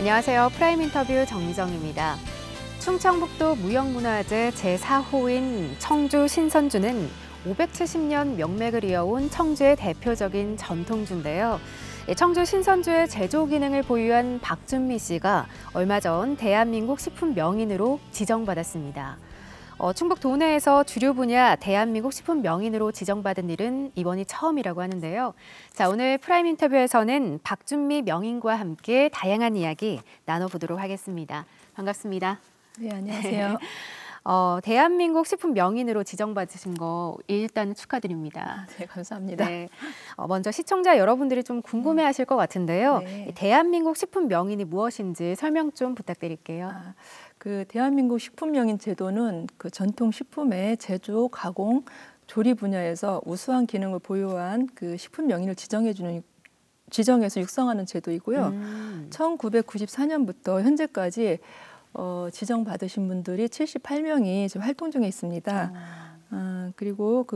안녕하세요. 프라임 인터뷰 정미정입니다. 충청북도 무형문화재 제4호인 청주 신선주는 570년 명맥을 이어온 청주의 대표적인 전통주인데요. 청주 신선주의 제조 기능을 보유한 박준미 씨가 얼마 전 대한민국 식품 명인으로 지정받았습니다. 충북 도내에서 주류 분야 대한민국 식품 명인으로 지정받은 일은 이번이 처음이라고 하는데요. 자, 오늘 프라임 인터뷰에서는 박준미 명인과 함께 다양한 이야기 나눠보도록 하겠습니다. 반갑습니다. 네, 안녕하세요. 대한민국 식품 명인으로 지정받으신 거 일단 축하드립니다. 네, 감사합니다. 네, 먼저 시청자 여러분들이 좀 궁금해하실 것 같은데요. 네. 대한민국 식품 명인이 무엇인지 설명 좀 부탁드릴게요. 그 대한민국 식품명인 제도는 그 전통 식품의 제조, 가공, 조리 분야에서 우수한 기능을 보유한 그 식품명인을 지정해서 육성하는 제도이고요. 1994년부터 현재까지 지정받으신 분들이 78명이 지금 활동 중에 있습니다. 그리고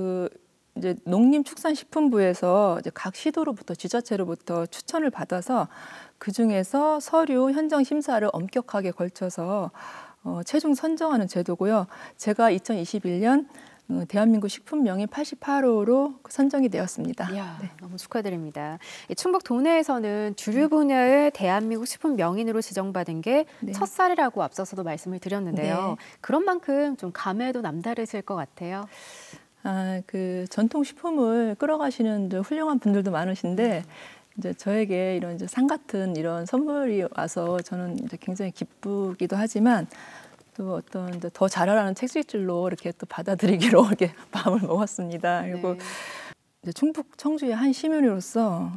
이제 농림축산식품부에서 이제 각 시도로부터 지자체로부터 추천을 받아서 그 중에서 서류 현장 심사를 엄격하게 걸쳐서 최종 선정하는 제도고요. 제가 2021년 대한민국 식품명인 88호로 선정이 되었습니다. 이야, 네. 너무 축하드립니다. 충북 도내에서는 주류 분야의 대한민국 식품 명인으로 지정받은 게 네. 첫살이라고 앞서서도 말씀을 드렸는데요. 네. 그런 만큼 좀 감회도 남다르실 것 같아요. 그 전통 식품을 끌어가시는 훌륭한 분들도 많으신데 이제 저에게 이런 이제 상 같은 이런 선물이 와서 저는 이제 굉장히 기쁘기도 하지만 또 어떤 이제 더 잘하라는 책실줄로 이렇게 또 받아들이기로 이렇게 마음을 먹었습니다. 그리고 네. 이제 충북 청주의 한 시민으로서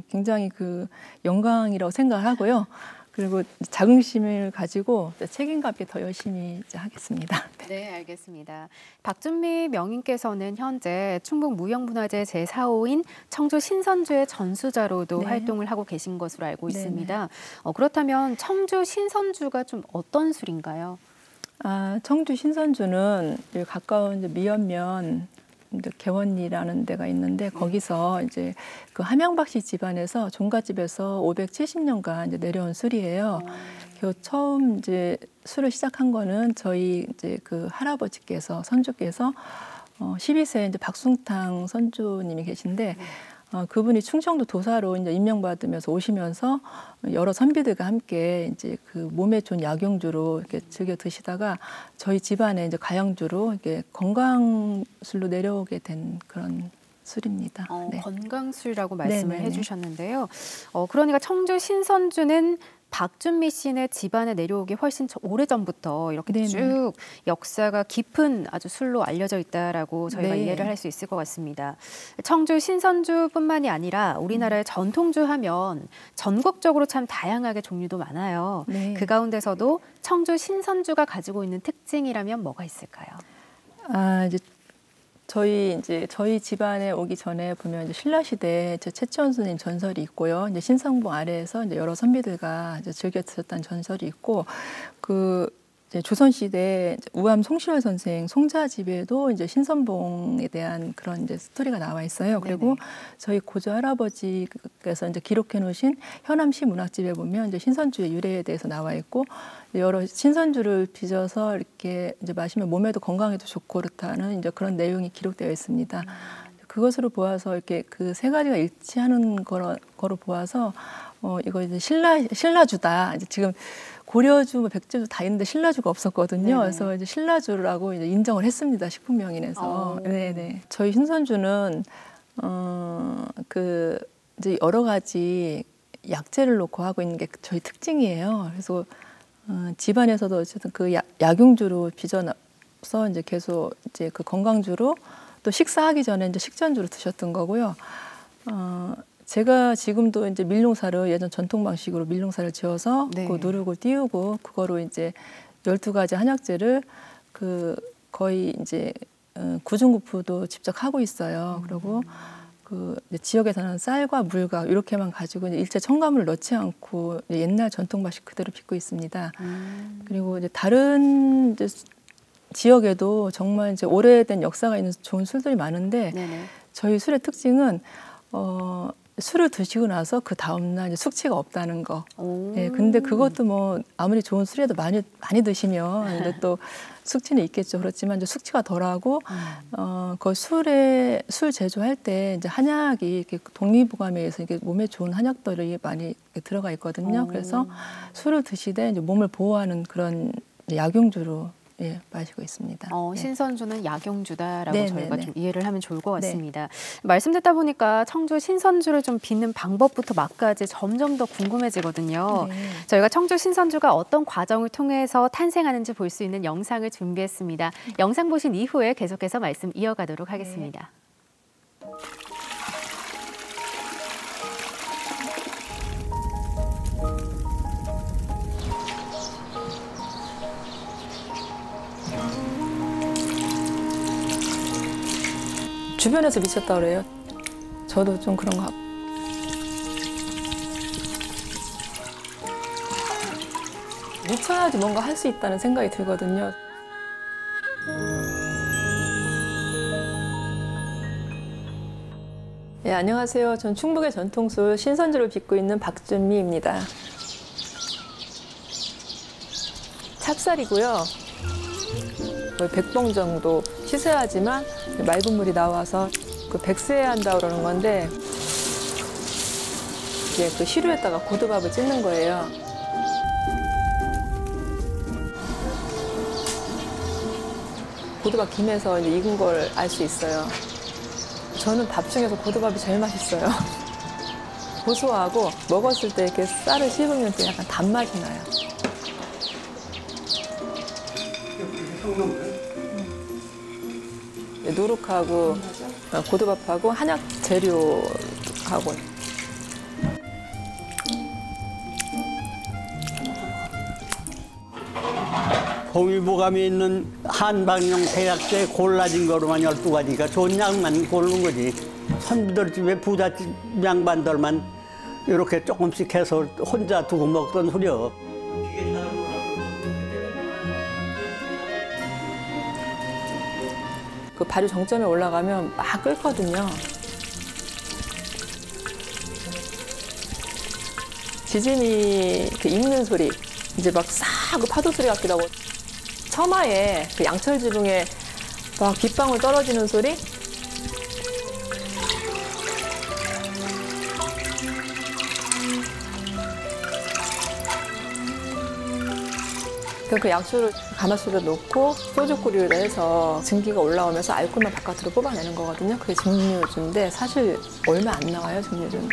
굉장히 그 영광이라고 생각하고요. 그리고 자긍심을 가지고 책임감 있게 더 열심히 이제 하겠습니다. 네, 알겠습니다. 박준미 명인께서는 현재 충북 무형문화재 제4호인 청주 신선주의 전수자로도 네. 활동을 하고 계신 것으로 알고 네네. 있습니다. 그렇다면 청주 신선주가 좀 어떤 술인가요? 청주 신선주는 가까운 이제 미연면 개원리라는 데가 있는데 거기서 이제 그 함양박 씨 집안에서 종갓집에서 570년간 이제 내려온 술이에요. 처음 이제 술을 시작한 거는 저희 이제 그 할아버지께서 선주께서 12세 이제 박숭탕 선주님이 계신데 그분이 충청도 도사로 이제 임명받으면서 오시면서 여러 선비들과 함께 이제 그 몸에 좋은 약용주로 이렇게 즐겨 드시다가 저희 집안에 이제 가양주로 이렇게 건강술로 내려오게 된 그런 술입니다. 네. 건강술이라고 말씀을 네네네. 해주셨는데요. 그러니까 청주 신선주는 박준미 씨네 집안에 내려오기 훨씬 오래전부터 이렇게 네네. 쭉 역사가 깊은 아주 술로 알려져 있다라고 저희가 네. 이해를 할 수 있을 것 같습니다. 청주 신선주뿐만이 아니라 우리나라의 전통주 하면 전국적으로 참 다양하게 종류도 많아요. 네. 그 가운데서도 청주 신선주가 가지고 있는 특징이라면 뭐가 있을까요? 이제 저희 집안에 오기 전에 보면 이제 신라 시대 최치원 스님 전설이 있고요. 이제 신성봉 아래에서 이제 여러 선비들과 이제 즐겨 드셨다는 전설이 있고 이제 조선 시대 우암 송시열 선생 송자집에도 이제 신선봉에 대한 그런 이제 스토리가 나와 있어요. 그리고 네네. 저희 고조 할아버지께서 이제 기록해 놓으신 현암시 문학집에 보면 이제 신선주의 유래에 대해서 나와 있고 여러 신선주를 빚어서 이렇게 이제 마시면 몸에도 건강에도 좋고 그렇다는 이제 그런 내용이 기록되어 있습니다. 그것으로 보아서 이렇게 그 세 가지가 일치하는 거로 보아서 이거 이제 신라주다. 이제 지금 고려주, 백제주 다 있는데 신라주가 없었거든요. 네네. 그래서 이제 신라주라고 이제 인정을 했습니다. 식품명인에서. 네네. 저희 신선주는 이제 여러 가지 약재를 넣고 하고 있는 게 저희 특징이에요. 그래서 집안에서도 어쨌든 그 약용주로 빚어서 이제 계속 이제 그 건강주로 또 식사하기 전에 이제 식전주로 드셨던 거고요. 제가 지금도 이제 밀농사를 예전 전통 방식으로 밀농사를 지어서 네. 그 누르고 띄우고 그거로 이제 12가지 한약재를 거의 이제 구중구포도 직접 하고 있어요. 그리고 이제 지역에서는 쌀과 물과 이렇게만 가지고 이제 일체 첨가물을 넣지 않고 이제 옛날 전통 방식 그대로 빚고 있습니다. 그리고 이제 다른 이제 지역에도 정말 이제 오래된 역사가 있는 좋은 술들이 많은데 네네. 저희 술의 특징은 술을 드시고 나서 그 다음날 이제 숙취가 없다는 거. 예, 근데 그것도 뭐 아무리 좋은 술이라도 많이 드시면 근데 또 숙취는 있겠죠. 그렇지만 이제 숙취가 덜하고 그 술 제조할 때 이제 한약이 이렇게 독립보감에 의해서 이게 몸에 좋은 한약들이 많이 들어가 있거든요. 그래서 술을 드시되 이제 몸을 보호하는 그런 약용주로 예, 마시고 있습니다. 네. 신선주는 약용주다라고 네, 저희가 네, 좀 이해를 하면 좋을 것 같습니다. 네. 말씀 듣다 보니까 청주 신선주를 좀 빚는 방법부터 맛까지 점점 더 궁금해지거든요. 네. 저희가 청주 신선주가 어떤 과정을 통해서 탄생하는지 볼 수 있는 영상을 준비했습니다. 영상 보신 이후에 계속해서 말씀 이어가도록 하겠습니다. 주변에서 미쳤다 그래요. 저도 좀 그런 거 같고. 미쳐야지 뭔가 할 수 있다는 생각이 들거든요. 네, 안녕하세요. 전 충북의 전통술 신선주를 빚고 있는 박준미입니다. 찹쌀이고요. 거의 100봉 정도 씻어야 하지만 맑은 물이 나와서 그 백세해야 한다고 그러는 건데 이제 그 시루에다가 고두밥을 찢는 거예요. 고두밥 김에서 이제 익은 걸 알 수 있어요. 저는 밥 중에서 고두밥이 제일 맛있어요. 고소하고 먹었을 때 이렇게 쌀을 씹으면 또 약간 단맛이 나요. 누룩하고 고두밥하고 한약 재료하고 동일보감에 있는 한방용 세약제 골라진 거로만 12가지가 좋은 약만 고르는 거지. 선비들 집에 부잣집 양반들만 이렇게 조금씩 해서 혼자 두고 먹던 소리여. 그 발효 정점에 올라가면 막 끓거든요. 지짐이 그 익는 소리, 이제 막 싹 그 파도 소리 같기도 하고, 처마에 그 양철 지붕에 막 빗방울 떨어지는 소리. 그 약초를 가마솥에 넣고 소주구리를 해서 증기가 올라오면서 알코올만 바깥으로 뽑아내는 거거든요. 그게 증류주인데 사실 얼마 안 나와요, 증류주는.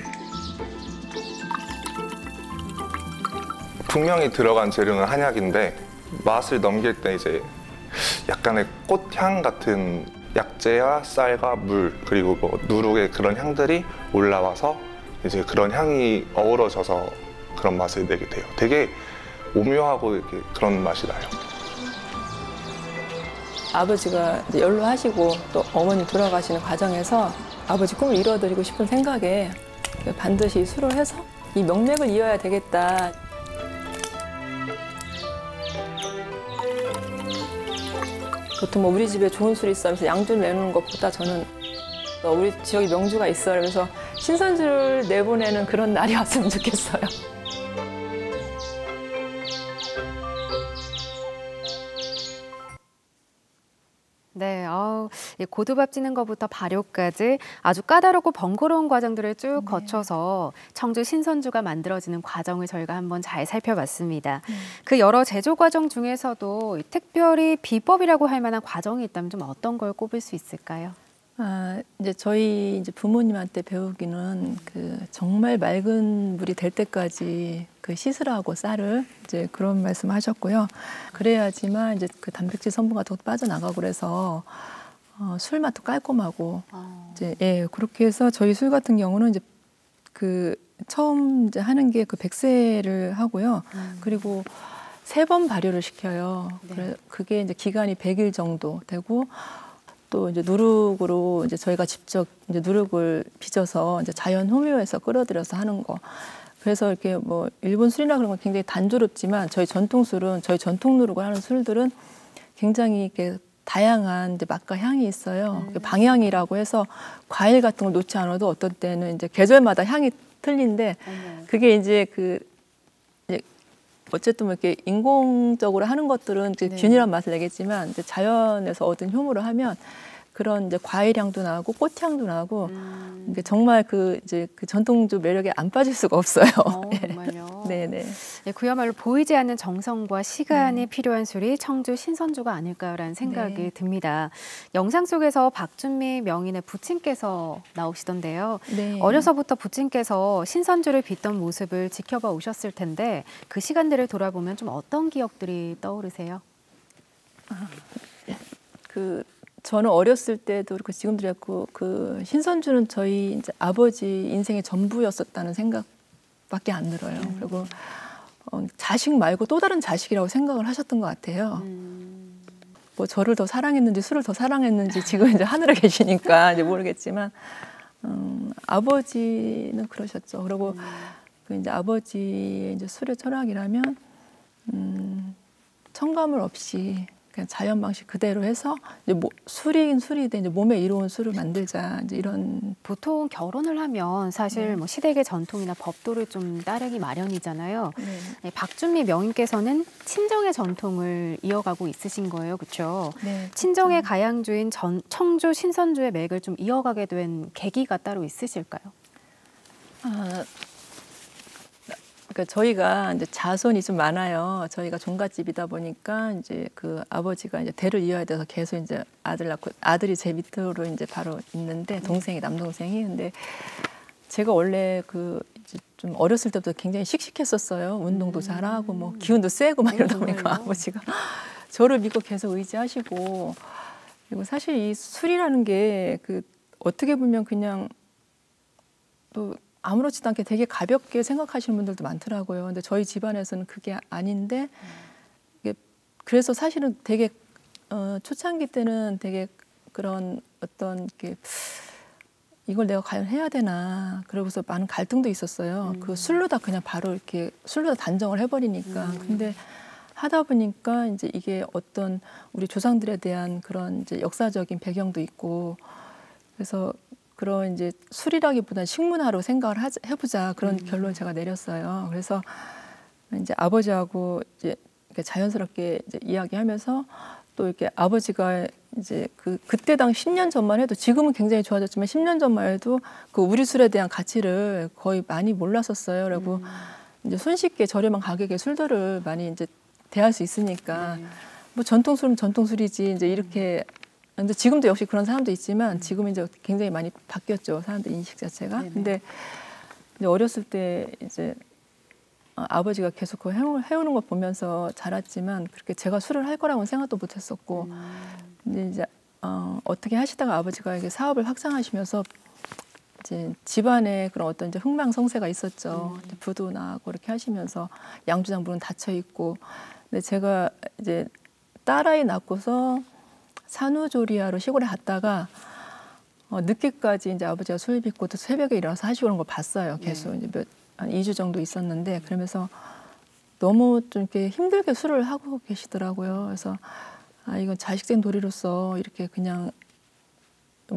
분명히 들어간 재료는 한약인데 맛을 넘길 때 이제 약간의 꽃향 같은 약재와 쌀과 물 그리고 뭐 누룩의 그런 향들이 올라와서 이제 그런 향이 어우러져서 그런 맛을 내게 돼요. 되게 오묘하고 이렇게 그런 맛이 나요. 아버지가 이제 연로하시고 또 어머니 돌아가시는 과정에서 아버지 꿈을 이뤄드리고 싶은 생각에 반드시 술을 해서 이 명맥을 이어야 되겠다. 보통 뭐 우리 집에 좋은 술이 있어 하면서 양주를 내놓는 것보다 저는 우리 지역에 명주가 있어 그러면서 신선주를 내보내는 그런 날이 왔으면 좋겠어요. 네, 이 고두밥 찌는 것부터 발효까지 아주 까다롭고 번거로운 과정들을 쭉 거쳐서 청주 신선주가 만들어지는 과정을 저희가 한번 잘 살펴봤습니다. 그 여러 제조 과정 중에서도 특별히 비법이라고 할 만한 과정이 있다면 좀 어떤 걸 꼽을 수 있을까요? 이제 저희 이제 부모님한테 배우기는 그 정말 맑은 물이 될 때까지 그 씻으라고 쌀을 이제 그런 말씀하셨고요. 그래야지만 이제 그 단백질 성분 같은 것도 빠져나가고 그래서 술 맛도 깔끔하고 이제 예 그렇게 해서 저희 술 같은 경우는 이제 그 처음 이제 하는 게 그 백세를 하고요. 그리고 3번 발효를 시켜요. 네. 그래 그게 이제 기간이 100일 정도 되고. 또 이제 누룩으로 이제 저희가 직접 이제 누룩을 빚어서 이제 자연 호미오에서 끌어들여서 하는 거. 그래서 이렇게 뭐 일본 술이나 그런 건 굉장히 단조롭지만 저희 전통 술은 저희 전통 누룩을 하는 술들은 굉장히 이렇게 다양한 이제 맛과 향이 있어요. 방향이라고 해서 과일 같은 걸 놓지 않아도 어떤 때는 이제 계절마다 향이 틀린데 그게 이제 이제 어쨌든 뭐 이렇게 인공적으로 하는 것들은 이제 네. 균일한 맛을 내겠지만 이제 자연에서 얻은 효모를 하면 그런 이제 과일 향도 나고 꽃 향도 나고 이게 정말 이제 그 전통주 매력에 안 빠질 수가 없어요. 정말요. 네네. 네, 그야말로 보이지 않는 정성과 시간이 필요한 술이 청주 신선주가 아닐까라는 생각이 네. 듭니다. 영상 속에서 박준미 명인의 부친께서 나오시던데요. 네. 어려서부터 부친께서 신선주를 빚던 모습을 지켜봐 오셨을 텐데 그 시간들을 돌아보면 좀 어떤 기억들이 떠오르세요? 저는 어렸을 때도 그렇고 지금도 그렇고 신선주는 저희 이제 아버지 인생의 전부였었다는 생각밖에 안 들어요. 그리고 자식 말고 또 다른 자식이라고 생각을 하셨던 것 같아요. 뭐 저를 더 사랑했는지 술을 더 사랑했는지 지금 이제 하늘에 계시니까 이제 모르겠지만 아버지는 그러셨죠. 그리고 이제 아버지의 이제 술의 철학이라면 첨가물 없이 그냥 자연 방식 그대로 해서 이제 술이긴 술인데 이제 몸에 이로운 술을 만들자 이제 이런. 보통 결혼을 하면 사실 뭐 시댁의 전통이나 법도를 좀 따르기 마련이잖아요. 네, 박준미 명인께서는 친정의 전통을 이어가고 있으신 거예요, 그렇죠? 네, 친정의 가양주인 청주 신선주의 맥을 좀 이어가게 된 계기가 따로 있으실까요? 그러니까 저희가 이제 자손이 좀 많아요. 저희가 종갓집이다 보니까 이제 그 아버지가 이제 대를 이어야 돼서 계속 이제 아들 낳고 아들이 제 밑으로 이제 바로 있는데 남동생이 근데 제가 원래 이제 좀 어렸을 때부터 굉장히 씩씩했었어요. 운동도 잘하고 뭐 기운도 세고 막 이러다 보니까 아버지가 저를 믿고 계속 의지하시고 그리고 사실 이 술이라는 게 어떻게 보면 그냥 또 아무렇지도 않게 되게 가볍게 생각하시는 분들도 많더라고요. 근데 저희 집안에서는 그게 아닌데 그래서 사실은 되게 초창기 때는 되게 그런 어떤 이걸 내가 과연 해야 되나 그러고서 많은 갈등도 있었어요. 그 술로 다 그냥 바로 이렇게 술로 다 단정을 해버리니까. 근데 하다 보니까 이제 이게 어떤 우리 조상들에 대한 그런 이제 역사적인 배경도 있고 그래서 그런 이제 술이라기보다는 식문화로 생각을 해보자 그런 결론을 제가 내렸어요. 그래서 이제 아버지하고 이제 자연스럽게 이제 이야기하면서 또 이렇게 아버지가 이제 그때 당 10년 전만 해도 지금은 굉장히 좋아졌지만 10년 전만 해도 우리 술에 대한 가치를 거의 많이 몰랐었어요. 그리고 이제 손쉽게 저렴한 가격의 술들을 많이 이제 대할 수 있으니까 뭐 전통술은 전통술이지 이제 이렇게. 근데 지금도 역시 그런 사람도 있지만 지금은 이제 굉장히 많이 바뀌었죠. 사람들 인식 자체가. 근데 이제 어렸을 때 이제 아버지가 계속 그거 해오는 걸 보면서 자랐지만 그렇게 제가 술을 할 거라고는 생각도 못했었고 근데 이제 어떻게 하시다가 아버지가 이게 사업을 확장하시면서 이제 집안에 그런 어떤 이제 흥망성쇠가 있었죠. 부도 나고 이렇게 하시면서 양주장 문은 닫혀 있고 근데 제가 이제 딸아이 낳고서 산후조리하러 시골에 갔다가 늦게까지 이제 아버지가 술 빚고 또 새벽에 일어나서 하시고 그런 걸 봤어요. 계속 이제 한 2주 정도 있었는데 그러면서 너무 좀 이렇게 힘들게 술을 하고 계시더라고요. 그래서 이건 자식된 도리로서 이렇게 그냥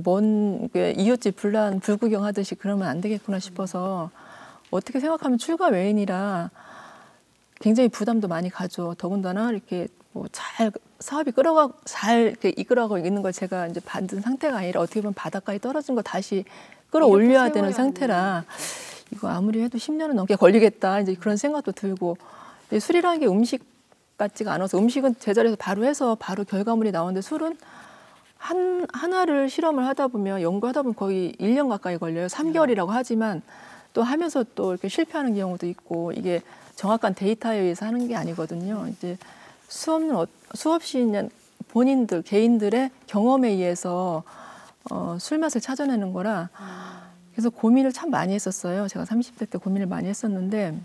먼 이웃집 불구경 하듯이 그러면 안 되겠구나 싶어서 어떻게 생각하면 출가 외인이라 굉장히 부담도 많이 가죠. 더군다나 이렇게 잘 사업이 잘 이렇게 이끌어가고 있는 걸 제가 이제 받은 상태가 아니라 어떻게 보면 바닥까지 떨어진 걸 다시 끌어올려야 되는 상태라 이거 아무리 해도 10년은 넘게 걸리겠다 이제 그런 생각도 들고 술이라는 게 음식 같지가 않아서 음식은 제자리에서 바로 해서 바로 결과물이 나오는데 술은 하나를 실험을 하다 보면 연구하다 보면 거의 1년 가까이 걸려요. 3개월이라고 하지만 또 하면서 또 이렇게 실패하는 경우도 있고 이게 정확한 데이터에 의해서 하는 게 아니거든요. 이제 수없이 그냥 본인들 개인들의 경험에 의해서 술 맛을 찾아내는 거라 그래서 고민을 참 많이 했었어요. 제가 30대 때 고민을 많이 했었는데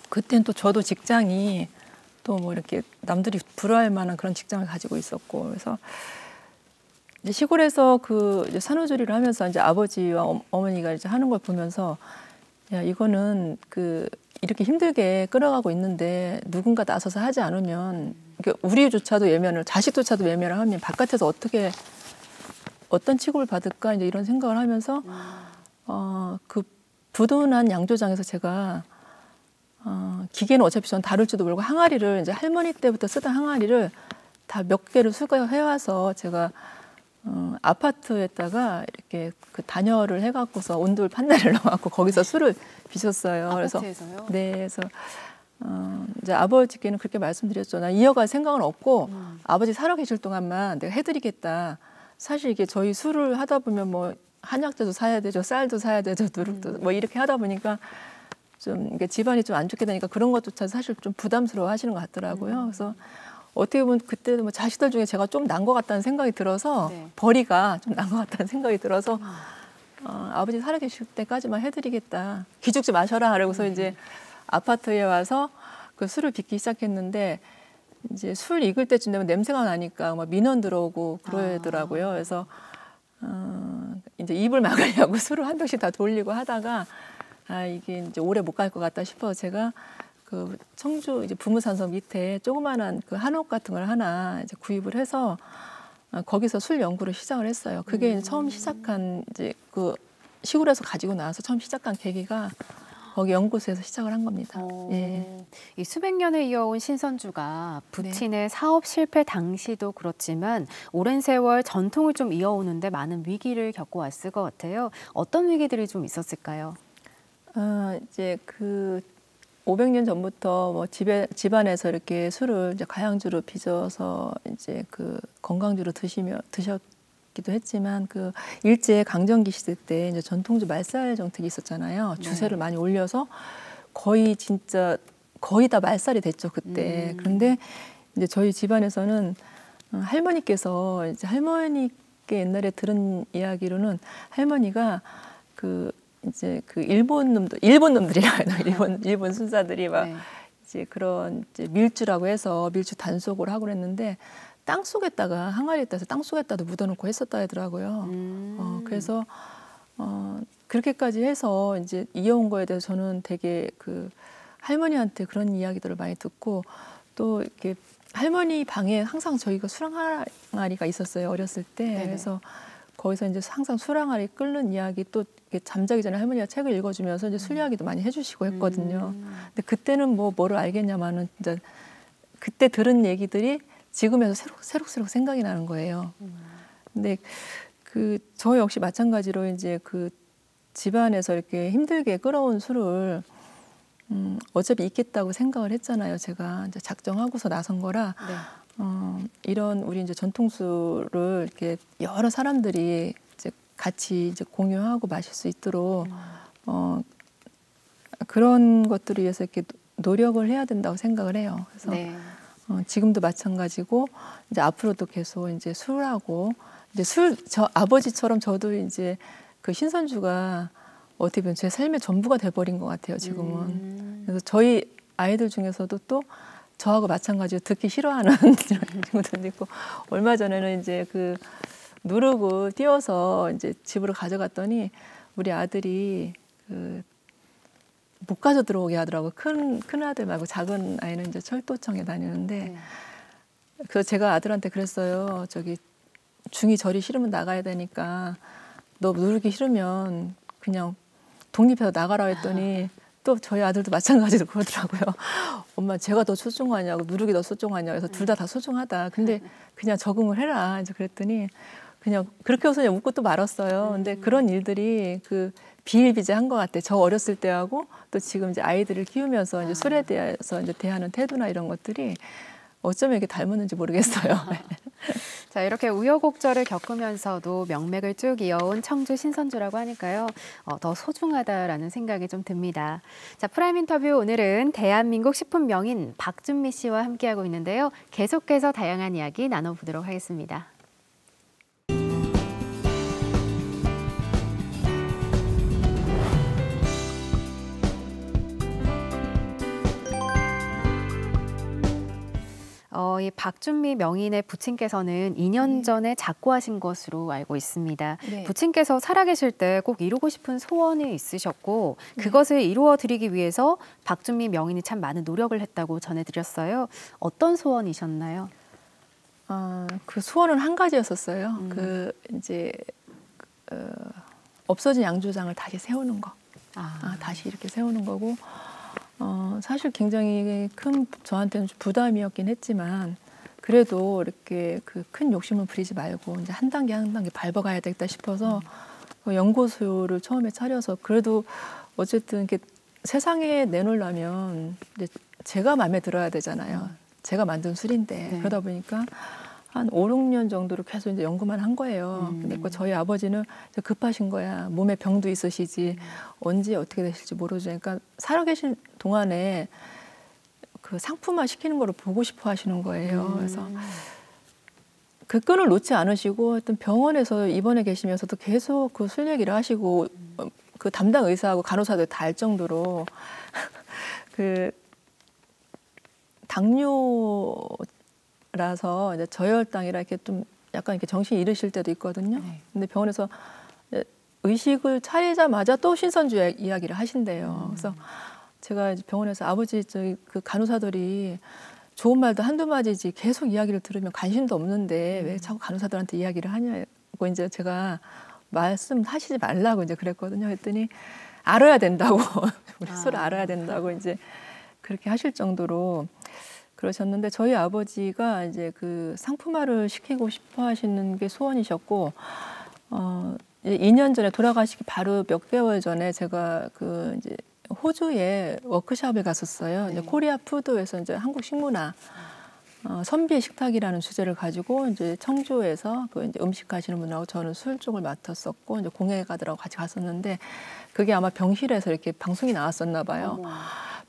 그때는 또 저도 직장이 또 뭐 이렇게 남들이 부러워할 만한 그런 직장을 가지고 있었고 그래서 이제 시골에서 이제 산후조리를 하면서 이제 아버지와 어머니가 이제 하는 걸 보면서 야 이거는 이렇게 힘들게 끌어가고 있는데 누군가 나서서 하지 않으면 우리조차도 외면을, 자식조차도 외면을 하면 바깥에서 어떤 취급을 받을까 이제 이런 생각을 하면서 그 부도난 양조장에서 제가 기계는 어차피 전 다룰지도 모르고 항아리를 이제 할머니 때부터 쓰던 항아리를 다 몇 개를 수거해와서 제가 아파트에다가 이렇게 그 단열을 해갖고서 온돌 판넬을 넣어갖고 거기서 술을 빚었어요. 아파트에서요? 네, 그래서 이제 아버지께는 그렇게 말씀드렸죠. 나 이어갈 생각은 없고 아버지 살아계실 동안만 내가 해드리겠다. 사실 이게 저희 술을 하다 보면 뭐 한약재도 사야 되죠, 쌀도 사야 되죠, 누룩도 뭐 이렇게 하다 보니까 좀 이게 집안이 좀 안 좋게 되니까 그런 것조차 사실 좀 부담스러워 하시는 것 같더라고요. 그래서 어떻게 보면 그때도 뭐 자식들 중에 제가 좀 난 것 같다는 생각이 들어서 네. 벌이가 좀 난 것 같다는 생각이 들어서 아버지 살아계실 때까지만 해드리겠다. 기죽지 마셔라. 그러고서 이제 아파트에 와서 그 술을 빚기 시작했는데 이제 술 익을 때쯤 되면 냄새가 나니까 막 민원 들어오고 그러더라고요. 그래서 이제 입을 막으려고 술을 한 병씩 다 돌리고 하다가 이게 이제 오래 못 갈 것 같다 싶어서 제가 그 청주 이제 부무산서 밑에 조그만한 그 한옥 같은 걸 하나 이제 구입을 해서 거기서 술 연구를 시작을 했어요. 그게 이제 처음 시작한 이제 그 시골에서 가지고 나와서 처음 시작한 계기가 거기 연구소에서 시작을 한 겁니다. 예. 이 수백 년을 이어온 신선주가 부친의 사업 실패 당시도 그렇지만 오랜 세월 전통을 좀 이어오는데 많은 위기를 겪어왔을 것 같아요. 어떤 위기들이 좀 있었을까요? 이제 그 500년 전부터 뭐 집안에서 이렇게 술을 이제 가양주로 빚어서 이제 그 건강주로 드셨기도 했지만 그 일제 강점기 시대 때 이제 전통주 말살 정책이 있었잖아요. 주세를 많이 올려서 거의 다 말살이 됐죠 그때. 그런데 이제 저희 집안에서는 할머니께서 이제 할머니께 옛날에 들은 이야기로는 할머니가 이제 그 일본 놈들이라 일본 순사들이 막 이제 그런 이제 밀주라고 해서 밀주 단속을 하고 그랬는데 땅 속에다가 항아리에다가 땅 속에다도 묻어놓고 했었다 하더라고요. 그래서 그렇게까지 해서 이제 이어온 거에 대해서 저는 되게 그 할머니한테 그런 이야기들을 많이 듣고 또 이렇게 할머니 방에 항상 저희가 술 항아리가 있었어요 어렸을 때. 네네. 그래서 거기서 이제 항상 술 항아리 끓는 이야기 또 이렇게 잠자기 전에 할머니가 책을 읽어주면서 이제 술 이야기도 많이 해주시고 했거든요. 근데 그때는 뭐를 알겠냐마는 진짜 그때 들은 얘기들이 지금에서 새록새록 생각이 나는 거예요. 근데 저 역시 마찬가지로 이제 그 집안에서 이렇게 힘들게 끌어온 술을 어차피 있겠다고 생각을 했잖아요. 제가 이제 작정하고서 나선 거라. 이런 우리 이제 전통술을 이렇게 여러 사람들이 이제 같이 이제 공유하고 마실 수 있도록 그런 것들을 위해서 이렇게 노력을 해야 된다고 생각을 해요. 그래서 지금도 마찬가지고 이제 앞으로도 계속 이제 술하고 이제 저 아버지처럼 저도 이제 그 신선주가 어떻게 보면 제 삶의 전부가 돼버린 것 같아요. 지금은. 그래서 저희 아이들 중에서도 또 저하고 마찬가지로 듣기 싫어하는 친구들도 있고 얼마 전에는 이제 그 누르고 띄워서 이제 집으로 가져갔더니 우리 아들이 못 가져 들어오게 하더라고. 큰 아들 말고 작은 아이는 이제 철도청에 다니는데 그래서 제가 아들한테 그랬어요. 저기 중이 절이 싫으면 나가야 되니까 너 누르기 싫으면 그냥 독립해서 나가라 했더니 또 저희 아들도 마찬가지로 그러더라고요. 엄마 제가 더 소중하냐고 누르기 더 소중하냐고 해서 둘 다 소중하다. 근데 그냥 적응을 해라. 이제 그랬더니 그냥 그렇게 해서 그냥 웃고 또 말았어요. 근데 그런 일들이 비일비재한 것 같아. 저 어렸을 때하고 또 지금 이제 아이들을 키우면서 이제 술에 대해서 이제 대하는 태도나 이런 것들이 어쩌면 이렇게 닮았는지 모르겠어요. 자, 이렇게 우여곡절을 겪으면서도 명맥을 쭉 이어온 청주 신선주라고 하니까요. 더 소중하다라는 생각이 좀 듭니다. 자, 프라임 인터뷰 오늘은 대한민국 식품 명인 박준미 씨와 함께하고 있는데요. 계속해서 다양한 이야기 나눠보도록 하겠습니다. 이 박준미 명인의 부친께서는 2년 전에 작고하신 것으로 알고 있습니다. 네. 부친께서 살아계실 때 꼭 이루고 싶은 소원이 있으셨고 그것을 이루어 드리기 위해서 박준미 명인이 참 많은 노력을 했다고 전해드렸어요. 어떤 소원이셨나요? 그 소원은 한 가지였었어요. 그 이제 없어진 양조장을 다시 세우는 거. 다시 이렇게 세우는 거고 사실 굉장히 큰 저한테는 부담이었긴 했지만 그래도 이렇게 그 큰 욕심을 부리지 말고 이제 한 단계 한 단계 밟아가야 되겠다 싶어서 연구소를 처음에 차려서 그래도 어쨌든 이렇게 세상에 내놓으려면 이제 제가 마음에 들어야 되잖아요. 제가 만든 술인데 네. 그러다 보니까 한 5, 6년 정도로 계속 이제 연구만 한 거예요. 근데 저희 아버지는 급하신 거야. 몸에 병도 있으시지 언제 어떻게 되실지 모르죠. 그러니까 살아계신 동안에 그 상품화 시키는 거를 보고 싶어 하시는 거예요. 그래서 그 끈을 놓지 않으시고 하여튼 병원에서 입원해 계시면서도 계속 그 술 얘기를 하시고 그 담당 의사하고 간호사들 다 알 정도로 그 당뇨라서 이제 저혈당이라 이렇게 좀 약간 이렇게 정신 잃으실 때도 있거든요. 근데 병원에서 의식을 차리자마자 또 신선주 이야기를 하신대요. 그래서 제가 이제 병원에서 아버지 저기 그 간호사들이 좋은 말도 한두 마디지 계속 이야기를 들으면 관심도 없는데 왜 자꾸 간호사들한테 이야기를 하냐고 이제 제가 말씀하시지 말라고 이제 그랬거든요. 그랬더니 알아야 된다고 우리 술을 알아야 된다고 이제 그렇게 하실 정도로 그러셨는데 저희 아버지가 이제 그 상품화를 시키고 싶어 하시는 게 소원이셨고 2년 전에 돌아가시기 바로 몇 개월 전에 제가 그 이제 호주에 워크숍을 갔었어요. 이제 코리아 푸드에서 이제 한국 식문화 선비의 식탁이라는 주제를 가지고 이제 청주에서 그 이제 음식 하시는 분하고 저는 술 쪽을 맡았었고 이제 공예가들하고 같이 갔었는데 그게 아마 병실에서 이렇게 방송이 나왔었나 봐요.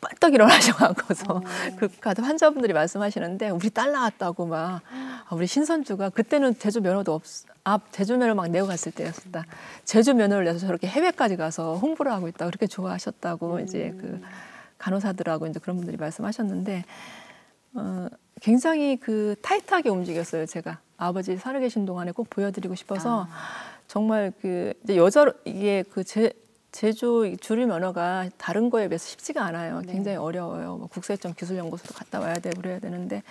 뻘떡 일어나셔가지고서 그 환자분들이 말씀하시는데 우리 딸 나왔다고 막 우리 신선주가 그때는 제주 면허도 제주 면허 막 내고 갔을 때였었다. 제주 면허를 내서 저렇게 해외까지 가서 홍보를 하고 있다. 그렇게 좋아하셨다고 이제 그 간호사들하고 이제 그런 분들이 말씀하셨는데 굉장히 그 타이트하게 움직였어요. 제가 아버지 살아계신 동안에 꼭 보여드리고 싶어서 정말 그 이제 이게 그 제주 주류 면허가 다른 거에 비해서 쉽지가 않아요. 굉장히 어려워요. 뭐 국세청 기술연구소도 갔다 와야 되고 그래야 되는데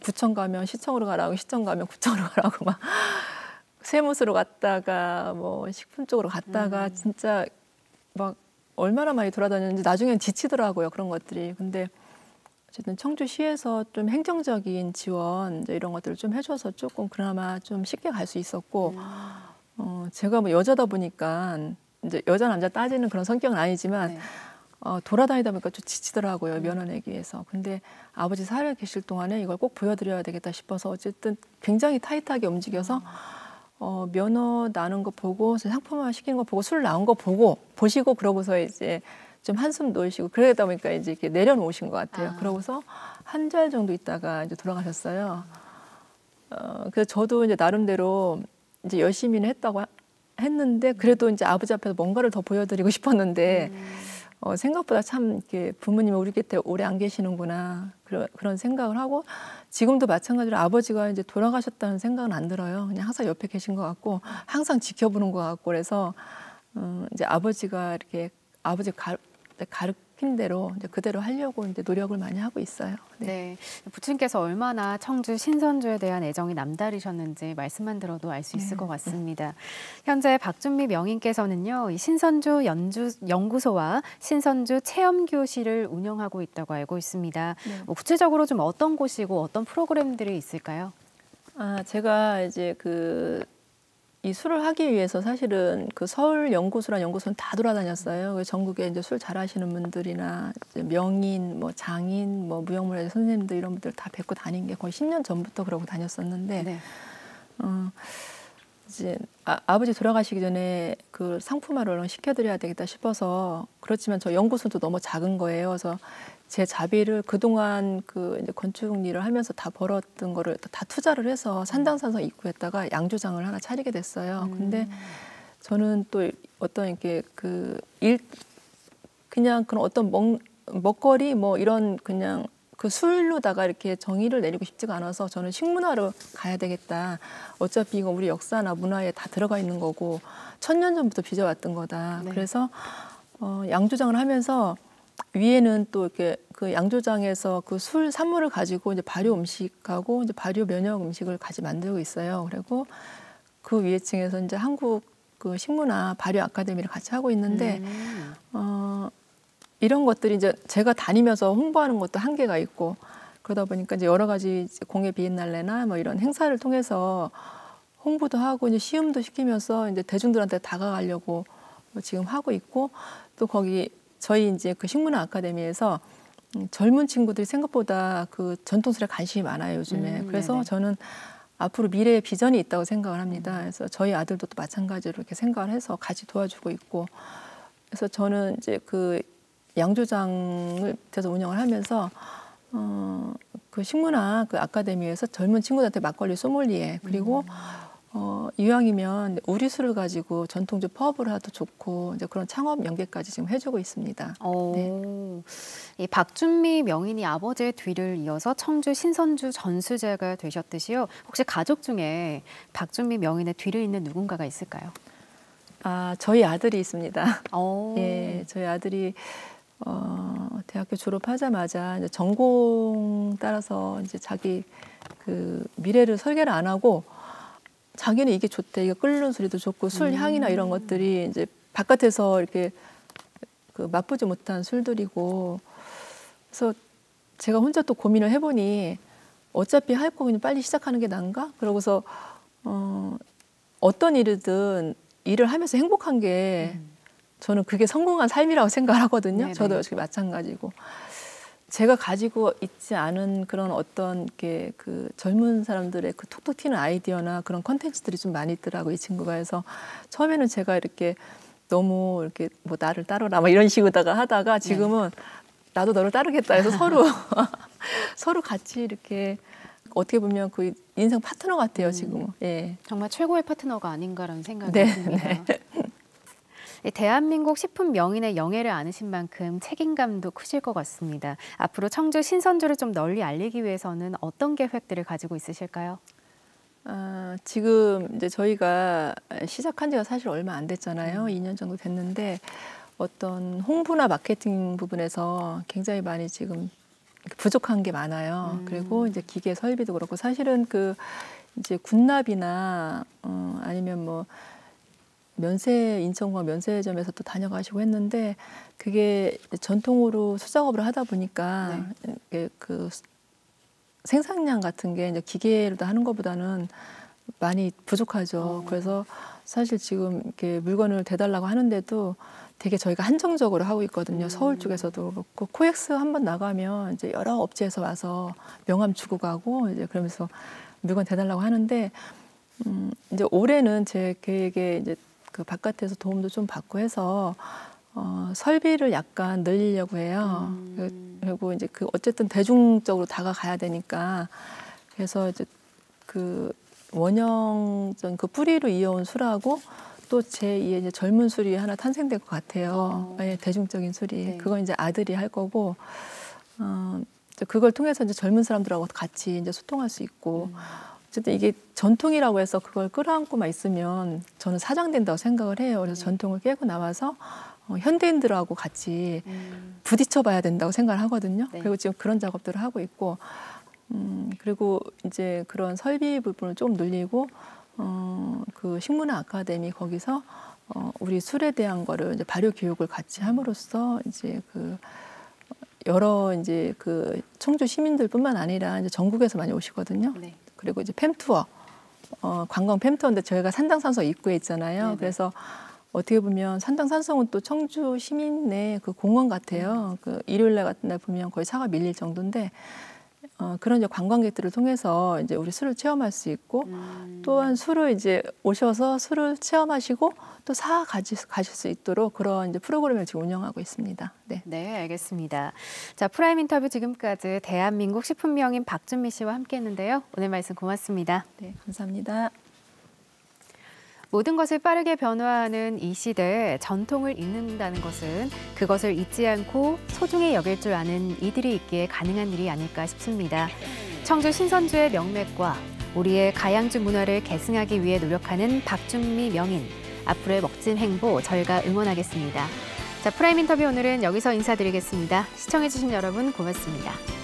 구청 가면 시청으로 가라고 시청 가면 구청으로 가라고 막 세무서로 갔다가 뭐 식품 쪽으로 갔다가 진짜 막 얼마나 많이 돌아다녔는지 나중엔 지치더라고요. 그런 것들이. 근데 어쨌든 청주시에서 좀 행정적인 지원 이런 것들을 좀 해줘서 조금 그나마 좀 쉽게 갈 수 있었고 제가 뭐 여자다 보니까 이제 여자 남자 따지는 그런 성격은 아니지만 돌아다니다 보니까 좀 지치더라고요. 면허 내기 위해서. 근데 아버지 살아 계실 동안에 이걸 꼭 보여드려야 되겠다 싶어서 어쨌든 굉장히 타이트하게 움직여서 면허 나는 거 보고 상품화 시키는 거 보고 술 나온 거 보시고 그러고서 이제 좀 한숨 놓으시고 그러다 보니까 이제 이렇게 내려놓으신 것 같아요. 그러고서 한 달 정도 있다가 이제 돌아가셨어요. 그래서 저도 이제 나름대로 이제 열심히는 했는데 그래도 이제 아버지 앞에서 뭔가를 더 보여드리고 싶었는데 생각보다 참 이렇게 부모님이 우리 곁에 오래 안 계시는구나 그런 생각을 하고 지금도 마찬가지로 아버지가 이제 돌아가셨다는 생각은 안 들어요. 그냥 항상 옆에 계신 것 같고 항상 지켜보는 것 같고 그래서 이제 아버지가 이렇게 아버지 가르친 대로 이제 그대로 하려고 이제 노력을 많이 하고 있어요. 네, 부친께서 얼마나 청주 신선주에 대한 애정이 남다르셨는지 말씀만 들어도 알 수 있을 것 같습니다. 현재 박준미 명인께서는요, 이 신선주 연구소와 신선주 체험교실을 운영하고 있다고 알고 있습니다. 뭐 구체적으로 좀 어떤 곳이고 어떤 프로그램들이 있을까요? 제가 이제 이 술을 하기 위해서 사실은 그 서울 연구소란 연구소는 다 돌아다녔어요. 전국에 이제 술 잘하시는 분들이나 이제 명인, 뭐 장인, 뭐 무형문화재 선생님들 이런 분들 다 뵙고 다닌 게 거의 10년 전부터 그러고 다녔었는데 이제 아버지 돌아가시기 전에 그 상품화를 얼른 시켜드려야 되겠다 싶어서 그렇지만 저 연구소도 너무 작은 거예요. 그래서 제 자비를 그동안 그 이제 건축 일을 하면서 다 벌었던 거를 다 투자를 해서 산당산성 입구에다가 양조장을 하나 차리게 됐어요. 근데 저는 또 어떤 이렇게 그냥 그런 어떤 먹거리 뭐 이런 그냥 그 술로다가 이렇게 정의를 내리고 싶지가 않아서 저는 식문화로 가야 되겠다. 어차피 이거 우리 역사나 문화에 다 들어가 있는 거고 1000년 전부터 빚어왔던 거다. 네. 그래서 양조장을 하면서 위에는 또 이렇게 그 양조장에서 그 술 산물을 가지고 이제 발효 음식하고 이제 발효 면역 음식을 같이 만들고 있어요. 그리고 그 위에 층에서 이제 한국 그 식문화 발효 아카데미를 같이 하고 있는데 이런 것들이 이제 제가 다니면서 홍보하는 것도 한계가 있고 그러다 보니까 이제 여러 가지 이제 공예 비엔날레나 뭐 이런 행사를 통해서 홍보도 하고 이제 시음도 시키면서 이제 대중들한테 다가가려고 지금 하고 있고 또 거기 저희 이제 그 식문화 아카데미에서 젊은 친구들이 생각보다 그 전통술에 관심이 많아요 요즘에. 그래서 네네. 저는 앞으로 미래의 비전이 있다고 생각을 합니다. 그래서 저희 아들도 또 마찬가지로 이렇게 생각을 해서 같이 도와주고 있고. 그래서 저는 이제 그 양조장을 밑에서 운영을 하면서 그 식문화 그 아카데미에서 젊은 친구들한테 막걸리 소믈리에 그리고 이왕이면 우리 술을 가지고 전통주 퍼업을 해도 좋고 이제 그런 창업 연계까지 지금 해주고 있습니다. 네. 이 박준미 명인이 아버지의 뒤를 이어서 청주 신선주 전수제가 되셨듯이요. 혹시 가족 중에 박준미 명인의 뒤를 잇는 누군가가 있을까요? 아, 저희 아들이 있습니다. 오. 예, 저희 아들이 대학교 졸업하자마자 이제 전공 따라서 이제 자기 그 미래를 설계를 안 하고 자기는 이게 좋대. 이게 끓는 소리도 좋고 술 향이나 이런 것들이 이제 바깥에서 이렇게 그 맛보지 못한 술들이고 그래서 제가 혼자 또 고민을 해보니 어차피 할 거 그냥 빨리 시작하는 게 나은가? 그러고서 어떤 일이든 일을 하면서 행복한 게 저는 그게 성공한 삶이라고 생각을 하거든요. 네네. 저도 역시 마찬가지고. 제가 가지고 있지 않은 그런 어떤 게 그 젊은 사람들의 그 톡톡 튀는 아이디어나 그런 컨텐츠들이 좀 많이 있더라고요. 이 친구가. 해서 처음에는 제가 이렇게 너무 이렇게 뭐 나를 따르라 막 이런 식으로다가 하다가 지금은 나도 너를 따르겠다 해서 서로 같이 이렇게 어떻게 보면 그 인생 파트너 같아요. 지금은. 예. 정말 최고의 파트너가 아닌가라는 생각이 네, 듭니다. 이 대한민국 식품 명인의 영예를 안으신 만큼 책임감도 크실 것 같습니다. 앞으로 청주 신선주를 좀 널리 알리기 위해서는 어떤 계획들을 가지고 있으실까요? 지금 이제 저희가 시작한 지가 사실 얼마 안 됐잖아요. 2년 정도 됐는데 어떤 홍보나 마케팅 부분에서 굉장히 많이 지금 부족한 게 많아요. 그리고 이제 기계 설비도 그렇고 사실은 그 이제 군납이나 아니면 뭐 인천공항 면세점에서 또 다녀가시고 했는데 그게 전통으로 수작업을 하다 보니까 그 생산량 같은 게 이제 기계로 하는 것보다는 많이 부족하죠. 그래서 사실 지금 이렇게 물건을 대달라고 하는데도 되게 저희가 한정적으로 하고 있거든요. 서울 쪽에서도 그렇고 코엑스 한번 나가면 이제 여러 업체에서 와서 명함 주고 가고 이제 그러면서 물건 대달라고 하는데 이제 올해는 제 계획에 이제 그 바깥에서 도움도 좀 받고 해서 설비를 약간 늘리려고 해요. 그리고 이제 그 어쨌든 대중적으로 다가가야 되니까 그래서 이제 그 원형전 그 뿌리로 이어온 술하고 또 제2의 이제 젊은 술이 하나 탄생될 것 같아요. 네, 대중적인 술이. 네. 그건 이제 아들이 할 거고 그걸 통해서 이제 젊은 사람들하고 같이 이제 소통할 수 있고. 어쨌든 이게 전통이라고 해서 그걸 끌어안고만 있으면 저는 사장된다고 생각을 해요. 그래서 전통을 깨고 나와서 현대인들하고 같이 부딪혀봐야 된다고 생각을 하거든요. 네. 그리고 지금 그런 작업들을 하고 있고, 그리고 이제 그런 설비 부분을 좀 늘리고, 그 식문화 아카데미 거기서 우리 술에 대한 거를 이제 발효 교육을 같이 함으로써 이제 그 여러 이제 그 청주 시민들뿐만 아니라 이제 전국에서 많이 오시거든요. 네. 그리고 이제 팸투어, 관광 팸투어인데 저희가 산당산성 입구에 있잖아요. 네네. 그래서 어떻게 보면 산당산성은 또 청주 시민의 그 공원 같아요. 그 일요일날 같은 날 보면 거의 차가 밀릴 정도인데 그런 이제 관광객들을 통해서 이제 우리 술을 체험할 수 있고 또한 술을 이제 오셔서 술을 체험하시고 또 사 가실 수 있도록 그런 이제 프로그램을 지금 운영하고 있습니다. 네. 네, 알겠습니다. 자, 프라임 인터뷰 지금까지 대한민국 식품명인 박준미 씨와 함께했는데요. 오늘 말씀 고맙습니다. 네, 감사합니다. 모든 것을 빠르게 변화하는 이 시대에 전통을 잇는다는 것은 그것을 잊지 않고 소중히 여길 줄 아는 이들이 있기에 가능한 일이 아닐까 싶습니다. 청주 신선주의 명맥과 우리의 가양주 문화를 계승하기 위해 노력하는 박준미 명인, 앞으로의 멋진 행보 저희가 응원하겠습니다. 자, 프라임 인터뷰 오늘은 여기서 인사드리겠습니다. 시청해주신 여러분 고맙습니다.